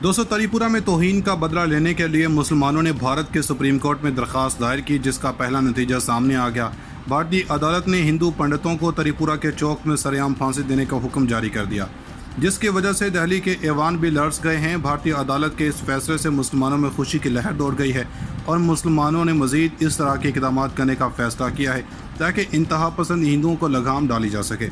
दोस्तों, तरीपुरा में तौहीन का बदला लेने के लिए मुसलमानों ने भारत के सुप्रीम कोर्ट में दरख्वास्त दायर की, जिसका पहला नतीजा सामने आ गया। भारतीय अदालत ने हिंदू पंडितों को तरीपुरा के चौक में सरेआम फांसी देने का हुक्म जारी कर दिया, जिसकी वजह से दिल्ली के ऐवान भी लर्ज गए हैं। भारतीय अदालत के इस फैसले से मुसलमानों में खुशी की लहर दौड़ गई है और मुसलमानों ने मज़ीद इस तरह के इक़दाम करने का फैसला किया है ताकि इंतहा पसंद हिंदुओं को लगाम डाली जा सके।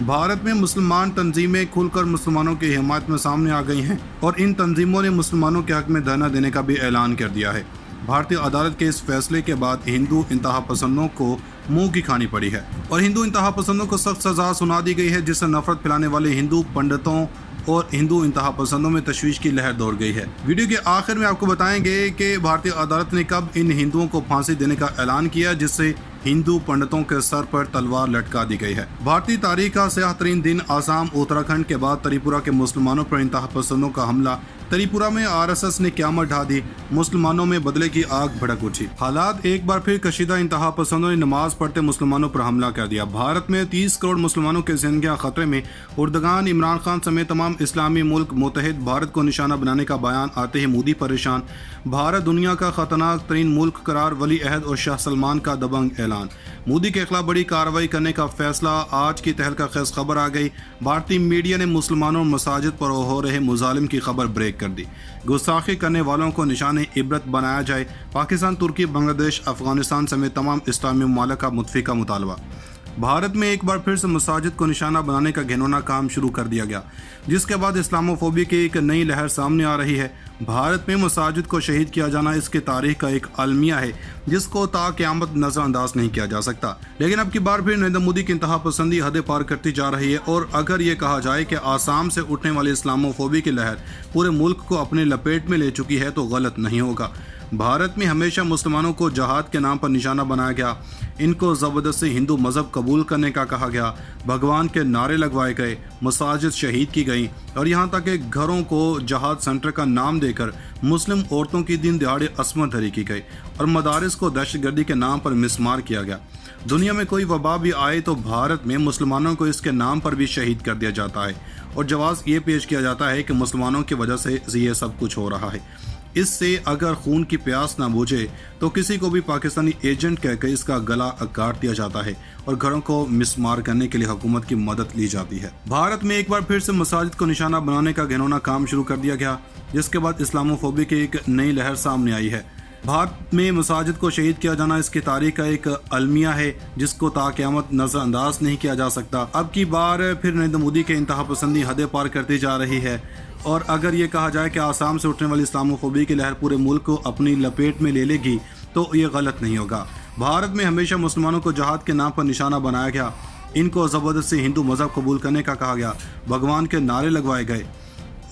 भारत में मुसलमान तंजीमें खुलकर मुसलमानों की हिमायत में सामने आ गई हैं और इन तंजीमों ने मुसलमानों के हक़ में धरना देने का भी ऐलान कर दिया है। भारतीय अदालत के इस फैसले के बाद हिंदू इंतहा पसंदों को मुंह की खानी पड़ी है और हिंदू इंतहा पसंदों को सख्त सज़ा सुना दी गई है, जिससे नफरत फैलाने वाले हिंदू पंडितों और हिंदू इंतहा पसंदों में तशवीश की लहर दौड़ गई है। वीडियो के आखिर में आपको बताएंगे कि भारतीय अदालत ने कब इन हिंदुओं को फांसी देने का ऐलान किया, जिससे हिंदू पंडितों के सर पर तलवार लटका दी गई है। भारतीय तारीख का स्याह तरीन दिन आसाम उत्तराखंड के बाद त्रिपुरा के मुसलमानों पर इंतहा पसंदों का हमला। त्रिपुरा में RSS ने क़यामत ढा दी, मुसलमानों में बदले की आग भड़क उठी। हालात एक बार फिर कशीदा इंतहा पसंदों ने नमाज पढ़ते मुसलमानों पर हमला कर दिया। भारत में 30 करोड़ मुसलमानों की जिंदगियां खतरे में। उर्दगान, इमरान खान समेत तमाम इस्लामी मुल्क मुत्तहिद भारत को निशाना बनाने का बयान आते ही मोदी परेशान। भारत दुनिया का खतरनाक तरीन मुल्क करार, वली अहद और शाह सलमान का दबंग ऐलान। मोदी के खिलाफ बड़ी कार्रवाई करने का फैसला। आज की तहलका खेज खबर आ गई। भारतीय मीडिया ने मुसलमानों और मसाजिद पर हो रहे मुजालिम की खबर ब्रेक कर दी। गुस्ताखी करने वालों को निशाने इबरत बनाया जाए। पाकिस्तान, तुर्की, बांग्लादेश, अफगानिस्तान समेत तमाम इस्लामी ममालिक का मुतफी का मुतालबा। भारत में एक बार फिर से मसाजिद को निशाना बनाने का घिनौना काम शुरू कर दिया गया, जिसके बाद इस्लामोफोबिया की एक नई लहर सामने आ रही है। भारत में मसाजिद को शहीद किया जाना इसकी तारीख का एक अलमिया है, जिसको ता क़यामत नज़रअंदाज नहीं किया जा सकता। लेकिन अब की बार फिर नरेंद्र मोदी की इंतहा पसंदी हदें पार करती जा रही है और अगर ये कहा जाए कि आसाम से उठने वाली इस्लामोफोबिया की लहर पूरे मुल्क को अपने लपेट में ले चुकी है तो गलत नहीं होगा। भारत में हमेशा मुसलमानों को जहाद के नाम पर निशाना बनाया गया, इनको ज़बरदस्ती हिंदू मज़हब कबूल करने का कहा गया, भगवान के नारे लगवाए गए, मसाजिद शहीद की गई और यहाँ तक कि घरों को जहाद सेंटर का नाम देकर मुस्लिम औरतों की दिन दिहाड़े असमत धरी की गई और मदारिस को दहशतगर्दी के नाम पर मिसमार किया गया। दुनिया में कोई वबा भी आए तो भारत में मुसलमानों को इसके नाम पर भी शहीद कर दिया जाता है और जवाब ये पेश किया जाता है कि मुसलमानों की वजह से ये सब कुछ हो रहा है। इससे अगर खून की प्यास ना बुझे तो किसी को भी पाकिस्तानी एजेंट कहकर इसका गला काट दिया जाता है और घरों को मिसमार करने के लिए हुकूमत की मदद ली जाती है। भारत में एक बार फिर से मसाजिद को निशाना बनाने का घिनौना काम शुरू कर दिया गया, जिसके बाद इस्लामोफोबिया की एक नई लहर सामने आई है। भारत में मसाजिद को शहीद किया जाना इसकी तारीख का एक अलमिया है, जिसको ता क़यामत नज़रअंदाज नहीं किया जा सकता। अब की बार फिर नरेंद्र मोदी के इंतहा पसंदी हदें पार करती जा रही है और अगर ये कहा जाए कि आसाम से उठने वाली इस्लामोफोबिया की लहर पूरे मुल्क को अपनी लपेट में ले लेगी तो ये गलत नहीं होगा। भारत में हमेशा मुसलमानों को जहाद के नाम पर निशाना बनाया गया, इनको ज़बरदस्ती हिंदू मज़हब कबूल करने का कहा गया, भगवान के नारे लगवाए गए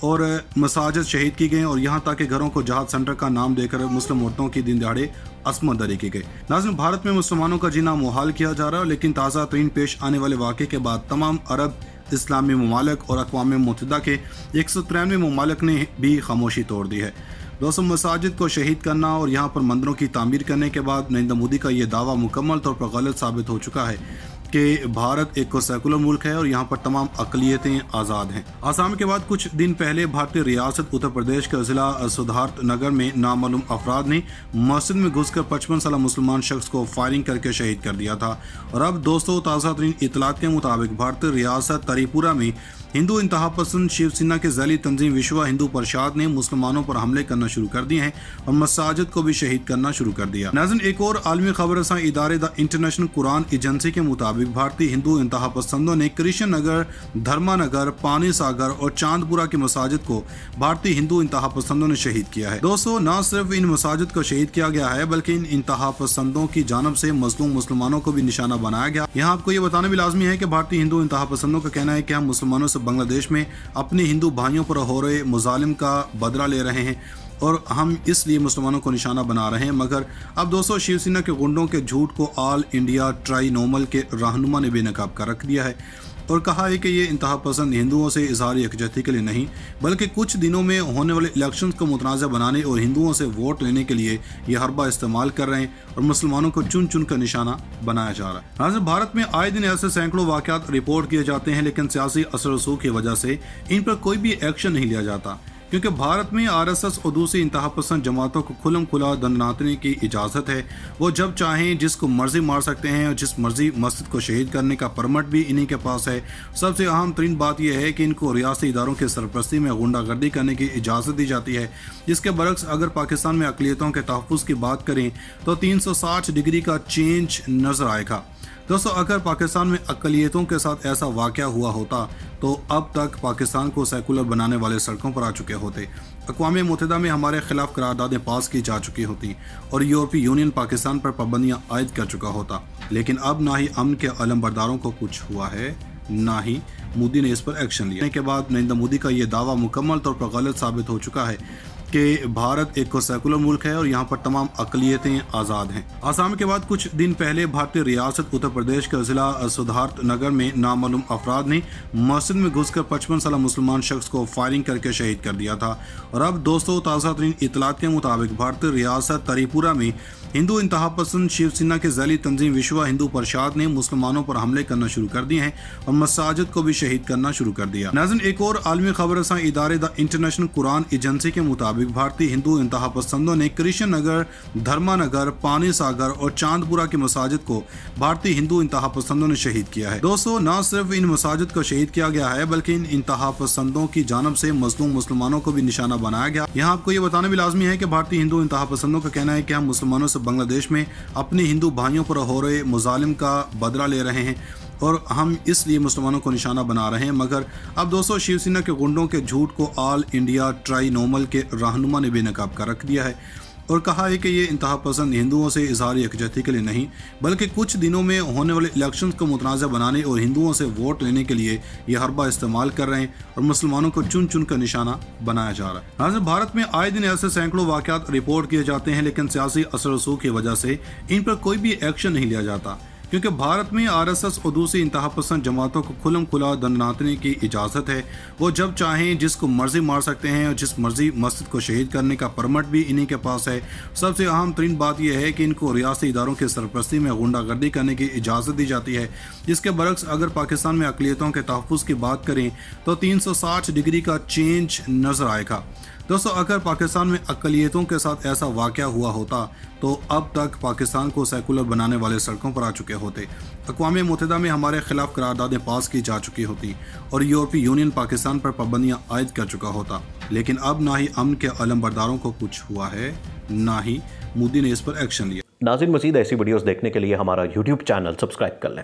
और मसाजिद शहीद की गई और यहाँ तक कि घरों को जहाद सेंटर का नाम देकर मुस्लिम औरतों की दिन दिहाड़े असमत दरी की गई। नाज़रीन, भारत में मुसलमानों का जीना मुहाल किया जा रहा है, लेकिन ताज़ा तरीन पेश आने वाले वाक़े के बाद तमाम अरब इस्लामी ममालिक और अक़वाम मुत्तहिदा के 193 ममालिक ने भी खामोशी तोड़ दी है। दोस्तों, मसाजिद को शहीद करना और यहाँ पर मंदिरों की तामीर करने के बाद नरेंद्र मोदी का ये दावा मुकम्मल तौर पर गलत साबित हो चुका है कि भारत एक सेकुलर मुल्क है और यहाँ पर तमाम अक़लियतें आज़ाद हैं। आसाम के बाद कुछ दिन पहले भारतीय रियासत उत्तर प्रदेश के ज़िला सिद्धार्थ नगर में नामालूम अफराद ने मस्जिद में घुसकर 55 साल मुसलमान शख्स को फायरिंग करके शहीद कर दिया था। और अब दोस्तों, ताज़ा तरीन इतलात के मुताबिक भारतीय रियासत त्रिपुरा में हिंदू इंतहा पसंद शिवसेना के ज़ैली तंजीम विश्व हिंदू परिषद ने मुसलमानों पर हमले करना शुरू कर दिए हैं और मसाजिद को भी शहीद करना शुरू कर दिया। नाज़रीन, एक और आलमी खबर रसां इदारे द इंटरनेशनल कुरान एजेंसी के मुताबिक भारतीय हिंदू इंतहा पसंदों ने कृष्ण नगर, धर्मानगर, पानी सागर और चांदपुरा की मसाजिद को भारतीय हिंदू इंतहा पसंदों ने शहीद किया है। दोस्तों, न सिर्फ इन मसाजिद को शहीद किया गया है बल्कि इन इंतहा पसंदों की जानब से मजलूम मुसलमानों को भी निशाना बनाया गया। यहाँ आपको ये बताना भी लाजमी है कि भारतीय हिंदू इंतहा पसंदों का कहना है कि हम मुसलमानों से बांग्लादेश में अपने हिंदू भाइयों पर हो रहे मुजालिम का बदला ले रहे हैं और हम इसलिए मुसलमानों को निशाना बना रहे हैं। मगर अब दोस्तों, शिवसेना के गुंडों के झूठ को ऑल इंडिया ट्राइनोमल के रहनुमा ने बेनकाब कर रख दिया है और कहा है कि ये इंतहा पसंद हिंदुओं से इजहार यकजहती के लिए नहीं बल्कि कुछ दिनों में होने वाले इलेक्शंस को मुतनाज़ा बनाने और हिंदुओं से वोट लेने के लिए ये हरबा इस्तेमाल कर रहे हैं और मुसलमानों को चुन चुन कर निशाना बनाया जा रहा है। नाज़रीन, भारत में आए दिन ऐसे सैकड़ों वाक़यात रिपोर्ट किए जाते हैं लेकिन सियासी असर रसूख की वजह से इन पर कोई भी एक्शन नहीं लिया जाता। क्योंकि भारत में आरएसएस और दूसरी इंतहा पसंद जमातों को खुलम खुला दंडनाटने की इजाज़त है। वो जब चाहें जिसको मर्जी मार सकते हैं और जिस मर्जी मस्जिद को शहीद करने का परमिट भी इन्हीं के पास है। सबसे अहम तरीन बात यह है कि इनको रियासती इदारों की सरपरस्ती में गुंडागर्दी करने की इजाज़त दी जाती है। इसके बरक्स अगर पाकिस्तान में अक़लियतों के तहफ़्फ़ुज़ की बात करें तो 360 डिग्री का चेंज नज़र आएगा। दोस्तों, अगर पाकिस्तान में अक़लियतों के साथ ऐसा वाक़या हुआ होता तो अब तक पाकिस्तान को सेकुलर बनाने वाले सड़कों पर आ चुके होते, अक़वाम मुत्तहिदा में हमारे खिलाफ करारदादें पास की जा चुकी होती और यूरोपीय यूनियन पाकिस्तान पर पाबंदियाँ आयद कर चुका होता। लेकिन अब ना ही अमन के अलमबरदारों को कुछ हुआ है, ना ही मोदी ने इस पर एक्शन लिया। के बाद नरेंद्र मोदी का ये दावा मुकम्मल तौर पर गलत साबित हो चुका है कि भारत एक सेकुलर मुल्क है और यहाँ पर तमाम अक़लियतें आज़ाद हैं। आसाम के बाद कुछ दिन पहले भारतीय रियासत उत्तर प्रदेश के ज़िला सिद्धार्थ नगर में नामालूम अफराद ने मस्जिद में घुसकर 55 साल मुसलमान शख्स को फायरिंग करके शहीद कर दिया था। और अब दोस्तों, ताज़ा तरीन इतलात के मुताबिक भारतीय रियासत त्रिपुरा में हिंदू इंतहा पसंद शिवसेना के ज़ैली तंजीम विश्व हिंदू परिषद ने मुसलमानों पर हमले करना शुरू कर दिए हैं और मसाजिद को भी शहीद करना शुरू कर दिया। नाज़रीन, एक और आलमी खबर रसां इदारे द इंटरनेशनल कुरान एजेंसी के मुताबिक भारतीय हिंदू इंतहा पसंदों ने कृष्ण नगर, धर्मानगर, पानी सागर और चांदपुरा की मसाजिद को भारतीय हिंदू इंतहा पसंदों ने शहीद किया है। दोस्तों, न सिर्फ इन मसाजिद को शहीद किया गया है बल्कि इन इंतहा पसंदों की जानब से मजलूम मुसलमानों को भी निशाना बनाया गया। यहाँ आपको ये बताना भी लाजमी है कि भारतीय हिंदू इंतहा पसंदों का कहना है कि हम मुसलमानों बांग्लादेश में अपने हिंदू भाइयों पर हो रहे मुजालिम का बदला ले रहे हैं और हम इसलिए मुसलमानों को निशाना बना रहे हैं। मगर अब दोस्तों, शिवसेना के गुंडों के झूठ को ऑल इंडिया ट्राइनोमल के रहनुमा ने बेनकाब कर रख दिया है और कहा है कि ये इंतहा पसंद हिंदुओं से इजहार यकजहती के लिए नहीं बल्कि कुछ दिनों में होने वाले इलेक्शंस को मुतनाज़ा बनाने और हिंदुओं से वोट लेने के लिए ये हरबा इस्तेमाल कर रहे हैं और मुसलमानों को चुन चुन कर निशाना बनाया जा रहा है। हालांकि भारत में आए दिन ऐसे सैकड़ों वाक़यात रिपोर्ट किए जाते हैं लेकिन सियासी असर रसूख की वजह से इन पर कोई भी एक्शन नहीं लिया जाता, क्योंकि भारत में आरएसएस और दूसरी इंतहा पसंद जमातों को खुलम खुला दंडनाटने की इजाज़त है। वो जब चाहें जिसको मर्जी मार सकते हैं और जिस मर्जी मस्जिद को शहीद करने का परमिट भी इन्हीं के पास है। सबसे अहम तरीन बात यह है कि इनको रियासती इदारों की सरपरस्ती में गुंडागर्दी करने की इजाज़त दी जाती है। इसके बरक्स अगर पाकिस्तान में अक़लियतों के तहफ़्फ़ुज़ की बात करें तो 360 डिग्री का चेंज नज़र आएगा। दोस्तों, अगर पाकिस्तान में अक़लियतों के साथ ऐसा वाक़या हुआ होता तो अब तक पाकिस्तान को सेकुलर बनाने वाले सड़कों पर आ चुके होते, अक़वाम मुत्तहिदा में हमारे खिलाफ करारदादें पास की जा चुकी होती और यूरोपीय यूनियन पाकिस्तान पर पाबंदियाँ आयद कर चुका होता। लेकिन अब ना ही अमन के अलमबरदारों को कुछ हुआ है, ना ही मोदी ने इस पर एक्शन लिया। नाज़रीन, मज़ीद ऐसी वीडियोस देखने के लिए हमारा YouTube चैनल सब्सक्राइब कर लें।